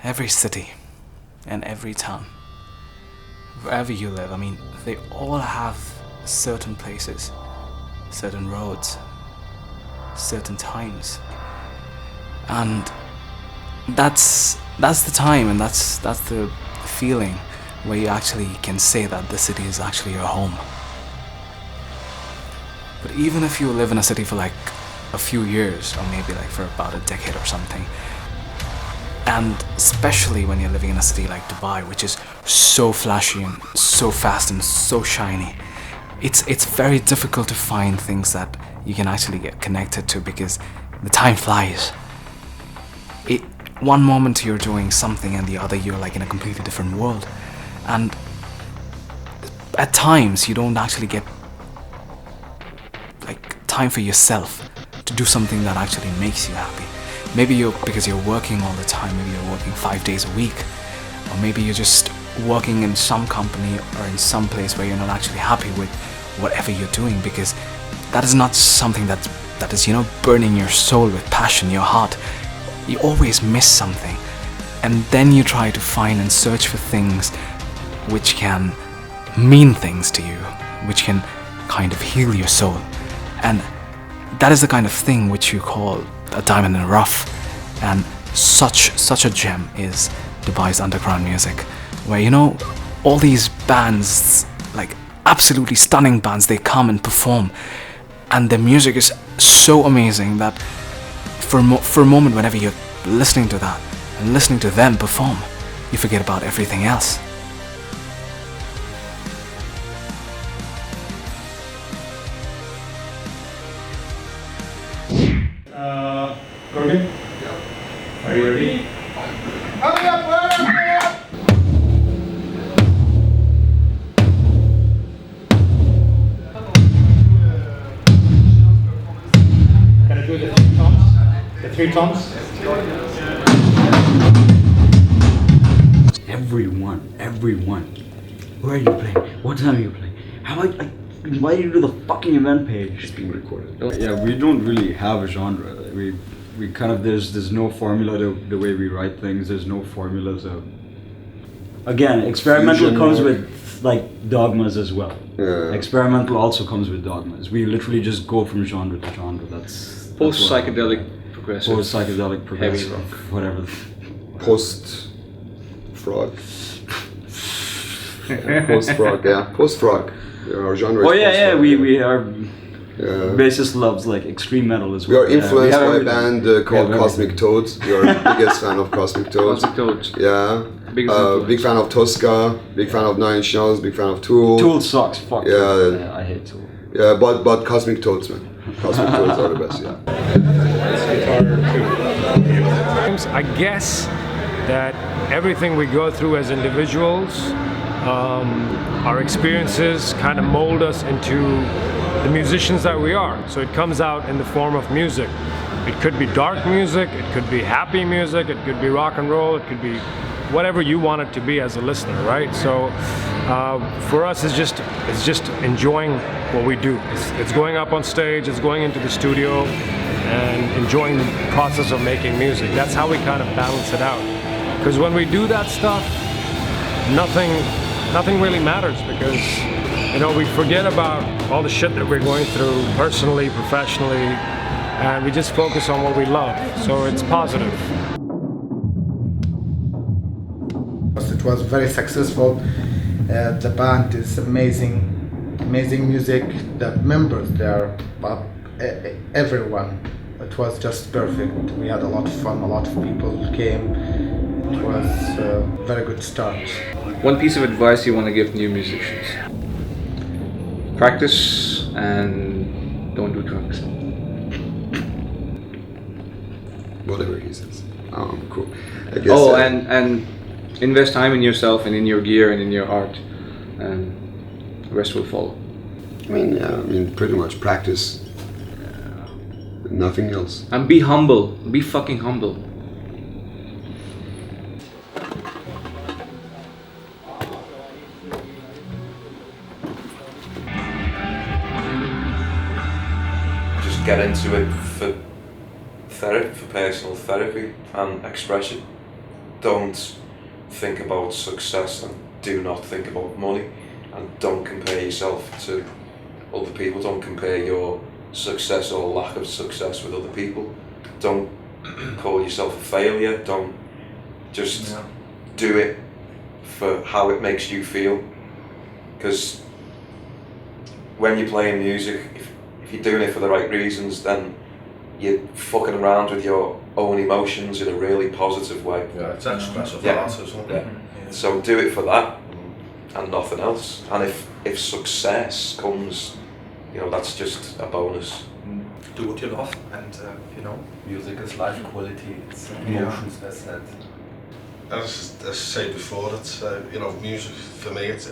Every city and every town, wherever you live, I mean, they all have certain places, certain roads, certain times, and that's the time, and that's the feeling where you actually can say that the city is actually your home. But even if you live in a city for like a few years, or maybe like for about a decade or something, and especially when you're living in a city like Dubai, which is so flashy and so fast and so shiny, it's very difficult to find things that you can actually get connected to, because the time flies. One moment you're doing something and the other you're like in a completely different world, and at times you don't actually get like time for yourself to do something that actually makes you happy. Maybe because you're working all the time, maybe you're working 5 days a week, or maybe you're just working in some company or in some place where you're not actually happy with whatever you're doing, because that is not something that is, burning your soul with passion, your heart. You always miss something, and then you try to find and search for things which can mean things to you, which can kind of heal your soul, and that is the kind of thing which you call a diamond in the rough. And such a gem is Dubai's underground music, where all these bands, like absolutely stunning bands, they come and perform, and the music is so amazing that for a moment, whenever you're listening to that and listening to them perform, you forget about everything else. Corbin? Yeah. Are you ready? Hurry up! Can I do the 3 toms? The 3 toms? Everyone. Where are you playing? What time are you playing? Why do you do the fucking event page? It's being recorded. Yeah, we don't really have a genre. We kind of, there's no formula to the way we write things. There's no formulas of... Again, experimental fusion comes or- with like dogmas as well. Yeah. Experimental also comes with dogmas. We literally just go from genre to genre. That's Post what- psychedelic progressive. Post psychedelic progressive, heavy rock. whatever. Post-frog. Post-frog, yeah. Post-frog. Our genre Oh is yeah, post-frog. we are. Yeah. Bassist loves like extreme metal as We well. are influenced we have by a everything. band called We have Cosmic Toads. We are the biggest fan of Cosmic Toads. Cosmic Toads. Yeah. Biggest influence. Big fan of Tosca. Big fan of Nine Inch Nails. Big fan of Tool. Tool sucks. Fuck. Yeah. Tool. I hate Tool. Yeah, but Cosmic Toads, man. Cosmic Toads are the best. Yeah. I guess that everything we go through as individuals, our experiences kind of mold us into the musicians that we are. So it comes out in the form of music. It could be dark music, it could be happy music, it could be rock and roll, it could be whatever you want it to be as a listener, right? So for us, it's just enjoying what we do. It's going up on stage, it's going into the studio, and enjoying the process of making music. That's how we kind of balance it out. Because when we do that stuff, nothing really matters, because we forget about all the shit that we're going through personally, professionally, and we just focus on what we love. So it's positive. It was very successful. The band is amazing music. The members there, everyone. It was just perfect. We had a lot of fun. A lot of people came. It was a very good start. One piece of advice you want to give new musicians: practice and don't do drugs. Whatever he says. Cool. I guess, and invest time in yourself and in your gear and in your art, and the rest will follow. Pretty much practice. Nothing else. And be humble. Be fucking humble. get into it for therapy, for personal therapy and expression. Don't think about success and do not think about money, and don't compare yourself to other people. Don't compare your success or lack of success with other people. Don't call yourself a failure. Don't just do it for how it makes you feel, because when you're playing music, if you're doing it for the right reasons, then you're fucking around with your own emotions in a really positive way. Yeah, it's expressive Yeah. art, isn't it? Yeah. So do it for that and nothing else. And if success comes, you know, that's just a bonus. Do what you love, and you know, music is life quality. It's emotions, as said. As I said before, it's you know, music for me, it's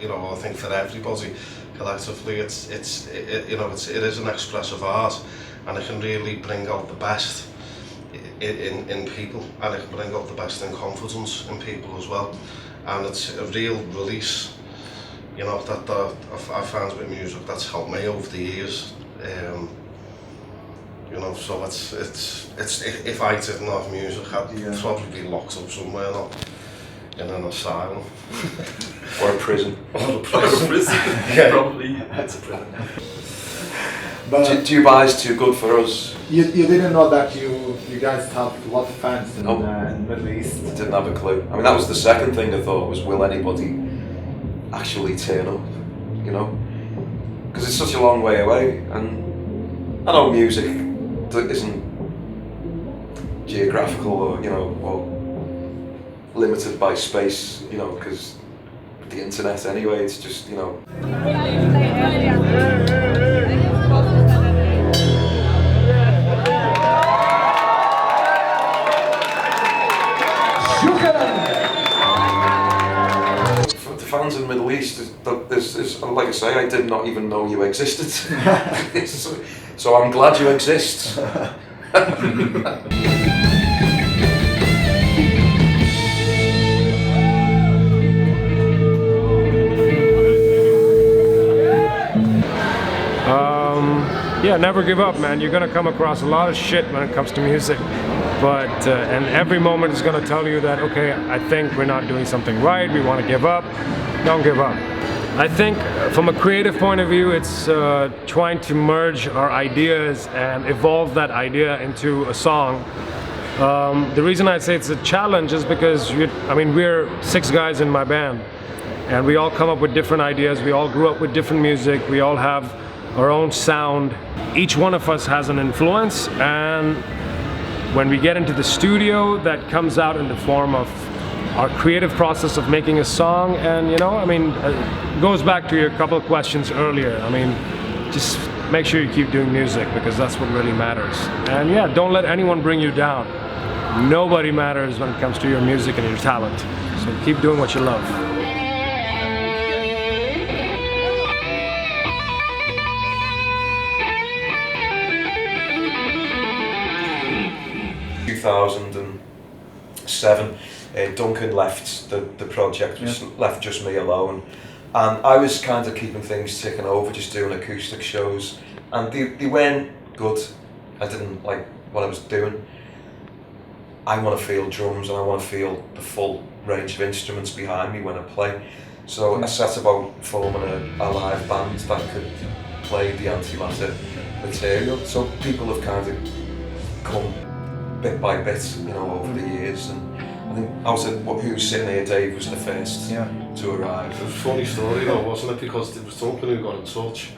you know, I think for everybody collectively, it is an expressive art, and it can really bring out the best in people, and it can bring out the best in confidence in people as well, and it's a real release, you know, that I found with music that's helped me over the years. You know, so it's if I didn't have music, I'd probably be locked up somewhere now, in an asylum. Or a prison. Or a prison. Yeah. Probably it's a prison. But Dubai's too good for us. you didn't know that you guys have a lot of fans in Nope. Middle East. Didn't have a clue. I mean, that was the second thing I thought was, will anybody actually turn up? You know, because it's such a long way away, and I know music isn't geographical or, you know, or limited by space, you know, because the internet anyway, it's just, you know. For the fans in the Middle East, there's, like I say, I did not even know you existed. So I'm glad you exist. Yeah, never give up, man. You're gonna come across a lot of shit when it comes to music, but and every moment is gonna tell you that, okay, I think we're not doing something right, we want to give up. Don't give up. I think from a creative point of view, it's trying to merge our ideas and evolve that idea into a song. The reason I say it's a challenge is because we're 6 guys in my band, and we all come up with different ideas. We all grew up with different music. We all have our own sound. Each one of us has an influence, and when we get into the studio, that comes out in the form of our creative process of making a song. And it goes back to your couple of questions earlier. I mean, just make sure you keep doing music, because that's what really matters. And yeah, don't let anyone bring you down. Nobody matters when it comes to your music and your talent. So keep doing what you love. 2007, Duncan left the project, left just me alone, and I was kind of keeping things ticking over, just doing acoustic shows, and they weren't good. I didn't like what I was doing. I want to feel drums, and I want to feel the full range of instruments behind me when I play. So I set about forming a live band that could play the Antimatter material. So people have kind of come bit by bit, over the years, and I think who's sitting here, Dave, was the first to arrive. It was a funny story though, wasn't it? Because it was Duncan who got in touch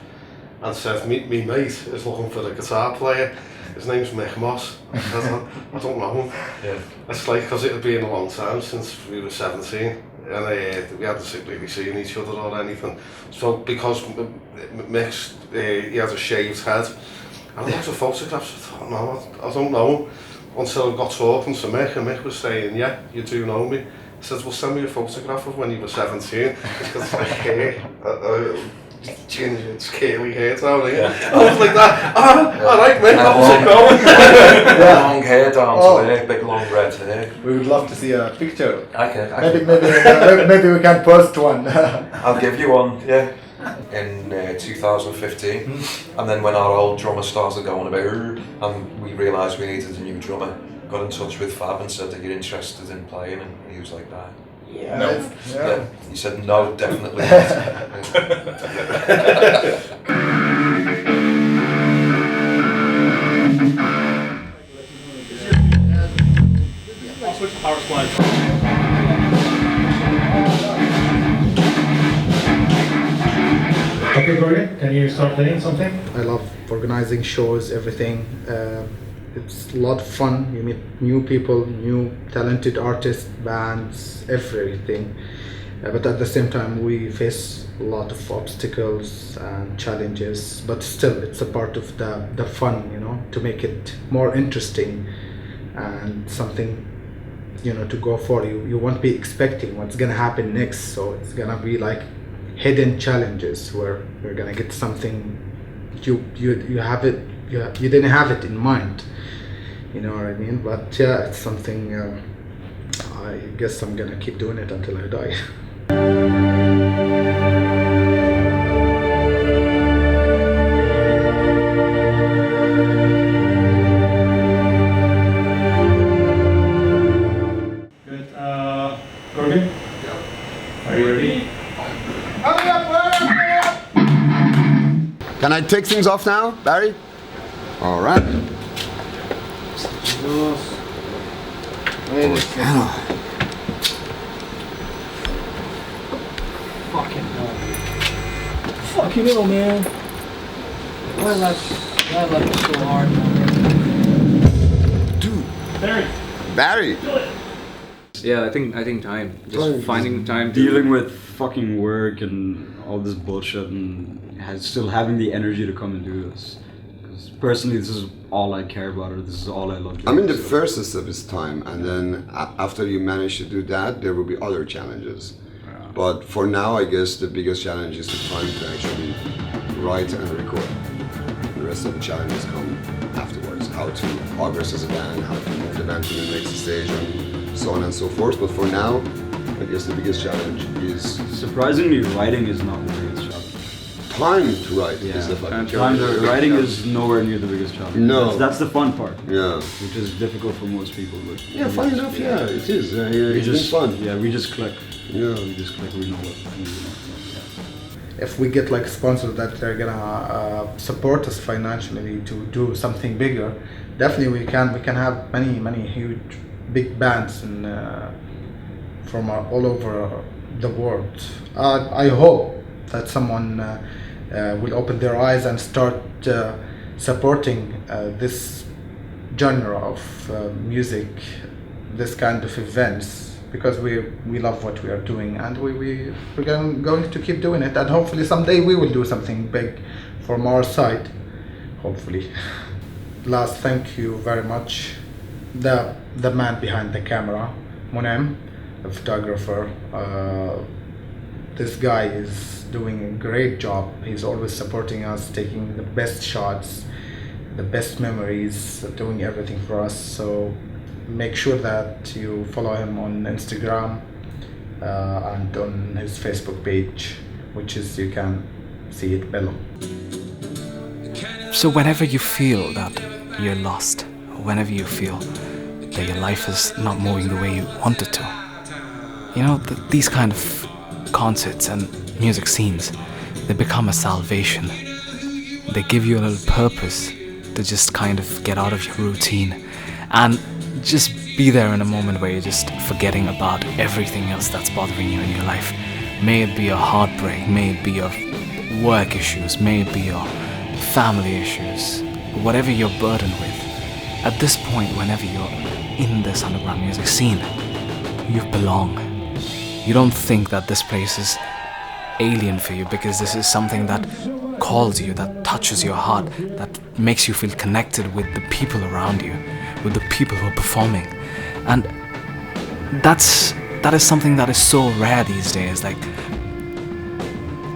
and said, me mate is looking for a guitar player. His name's Mick Moss. I said, I don't know him. Yeah. It's like, because it had been a long time since we were 17, and we hadn't really seen each other or anything. So because Mick's, he had a shaved head, and I looked at photographs, I thought, no, I don't know him. Until I got talking to Mick, and Mick was saying, yeah, you do know me. I said, well, send me a photograph of when you were 17. He's got like hair, ginger, scaly hair down here. I was like that, alright Mick, how's it going? Long hair down to there, big long red hair. We would love to see a picture. Okay. Maybe we can post one. I'll give you one, yeah. in 2015, and then when our old drummer started going about, and we realised we needed a new drummer, got in touch with Fab and said that you're interested in playing, and he was like that. Yeah. No. Yeah. He said no, definitely not. Okay, Gordon, can you start playing something? I love organizing shows, everything. It's a lot of fun. You meet new people, new talented artists, bands, everything. But at the same time, we face a lot of obstacles and challenges. But still, it's a part of the fun, you know, to make it more interesting and something, you know, to go for. You won't be expecting what's gonna happen next. So it's gonna be like hidden challenges where you're gonna get something you have it, you didn't have it in mind, you know what I mean? But yeah, it's something I guess I'm gonna keep doing it until I die. Good. Gordon? Are you ready? Can I take things off now, Barry? All right. Fucking hell, man. Why left it so hard? Dude. Barry. Yeah, I think time. Just finding time to Dealing with fucking work and all this bullshit and still having the energy to come and do this. Because personally, this is all I care about, or this is all I love doing. I mean, the first step is time, and then after you manage to do that, there will be other challenges. Yeah. But for now, I guess the biggest challenge is the time to actually write and record. The rest of the challenges come afterwards. How to progress as a band, how to move the band to the next stage, and so on and so forth. But for now, I guess the biggest challenge is Surprisingly, writing is not the biggest challenge. time to write. Is the fucking challenge. Writing is nowhere near the biggest challenge. No. That's the fun part. Yeah. Which is difficult for most people. But Yeah, funny enough, yeah, it is. It's just been fun. Yeah, we just click. Yeah. We just click. We know what we do. If we get like sponsors that they're gonna support us financially to do something bigger, definitely we can have many huge big bands and from all over the world. I hope that someone will open their eyes and start supporting this genre of music, this kind of events, because we love what we are doing, and we're going to keep doing it, and hopefully someday we will do something big from our side, hopefully. Last, thank you very much, the man behind the camera, Monem, the photographer. This guy is doing a great job. He's always supporting us, taking the best shots, the best memories, doing everything for us. So make sure that you follow him on Instagram and on his Facebook page, which is, you can see it below. So whenever you feel that you're lost, or whenever you feel that your life is not moving the way you want it to, you know, these kind of concerts and music scenes, they become a salvation. They give you a little purpose to just kind of get out of your routine and just be there in a moment where you're just forgetting about everything else that's bothering you in your life. May it be your heartbreak, may it be your work issues, may it be your family issues, whatever you're burdened with. At this point, whenever you're in this underground music scene, you belong. You don't think that this place is alien for you, because this is something that calls you, that touches your heart, that makes you feel connected with the people around you, with the people who are performing. And that is something that is so rare these days. Like,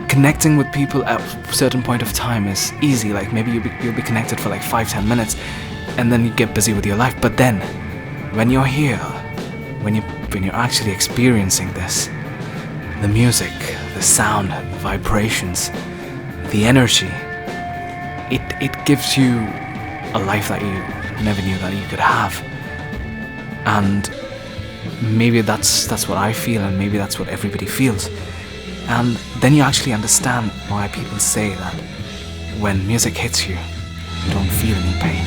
connecting with people at a certain point of time is easy. Like, maybe you'll be connected for like 5-10 minutes and then you get busy with your life. But then when you're here, when you're actually experiencing this, the music, the sound, the vibrations, the energy, it gives you a life that you never knew that you could have. And maybe that's what I feel, and maybe that's what everybody feels. And then you actually understand why people say that when music hits you, you don't feel any pain.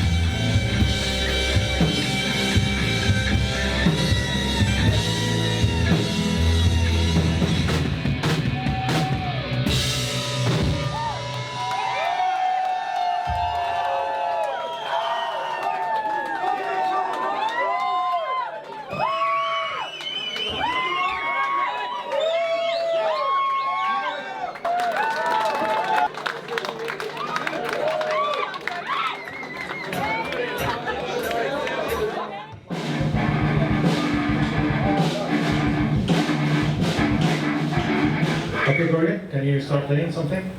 Okay, Gordon, can you start playing something?